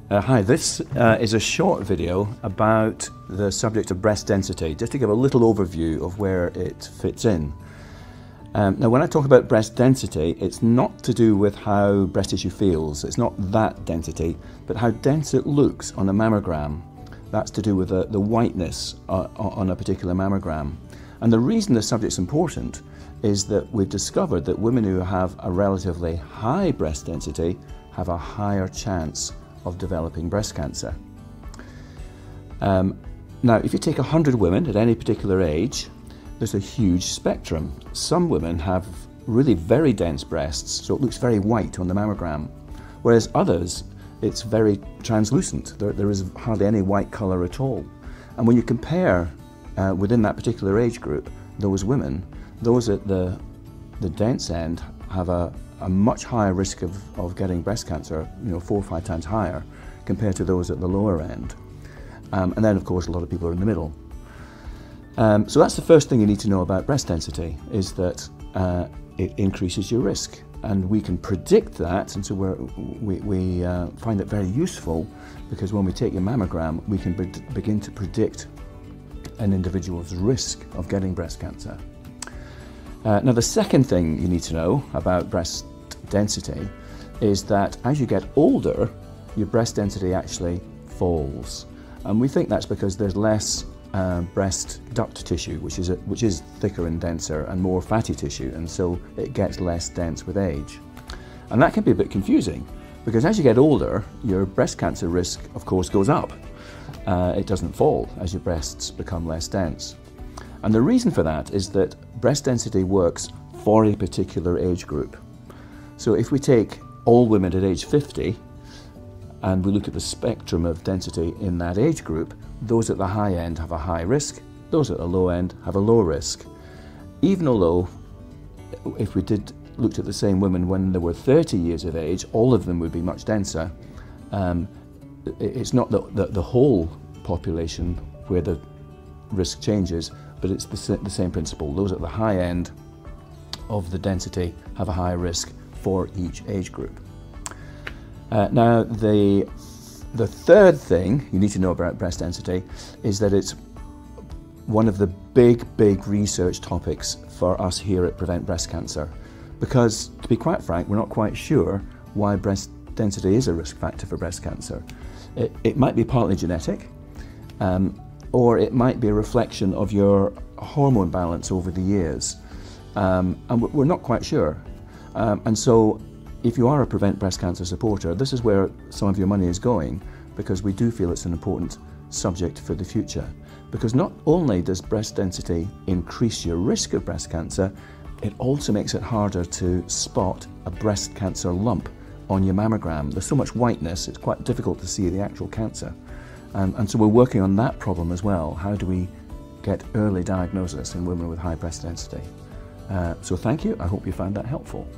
Hi, this is a short video about the subject of breast density, just to give a little overview of where it fits in. Now, when I talk about breast density, it's not to do with how breast tissue feels. It's not that density, but how dense it looks on a mammogram. That's to do with the whiteness on a particular mammogram. And the reason this subject's important is that we've discovered that women who have a relatively high breast density have a higher chance of developing breast cancer. Now, if you take 100 women at any particular age, there's a huge spectrum. Some women have really very dense breasts, so it looks very white on the mammogram, whereas others, it's very translucent. There is hardly any white colour at all. And when you compare within that particular age group, those women, those at the dense end have a much higher risk of getting breast cancer, 4 or 5 times higher compared to those at the lower end. And then, of course, a lot of people are in the middle. So that's the first thing you need to know about breast density, is that it increases your risk. And we can predict that, and so we find it very useful, because when we take your mammogram, we can begin to predict an individual's risk of getting breast cancer. Now, the second thing you need to know about breast density is that as you get older, your breast density actually falls. And we think that's because there's less breast duct tissue, which is thicker and denser, and more fatty tissue, and so it gets less dense with age. And that can be a bit confusing, because as you get older, your breast cancer risk, of course, goes up. It doesn't fall as your breasts become less dense. And the reason for that is that breast density works for a particular age group. So if we take all women at age 50 and we look at the spectrum of density in that age group, those at the high end have a high risk, those at the low end have a low risk. Even although if we looked at the same women when they were 30 years of age, all of them would be much denser. It's not the whole population where the risk changes, but it's the same principle. Those at the high end of the density have a higher risk for each age group. Now, the third thing you need to know about breast density is that it's one of the big research topics for us here at Prevent Breast Cancer, because, to be quite frank, we're not quite sure why breast density is a risk factor for breast cancer. It might be partly genetic, or it might be a reflection of your hormone balance over the years. And we're not quite sure. And so if you are a Prevent Breast Cancer supporter, this is where some of your money is going, because we do feel it's an important subject for the future. Because not only does breast density increase your risk of breast cancer, it also makes it harder to spot a breast cancer lump on your mammogram. There's so much whiteness, it's quite difficult to see the actual cancer. And so we're working on that problem as well. How do we get early diagnosis in women with high breast density? So thank you. I hope you found that helpful.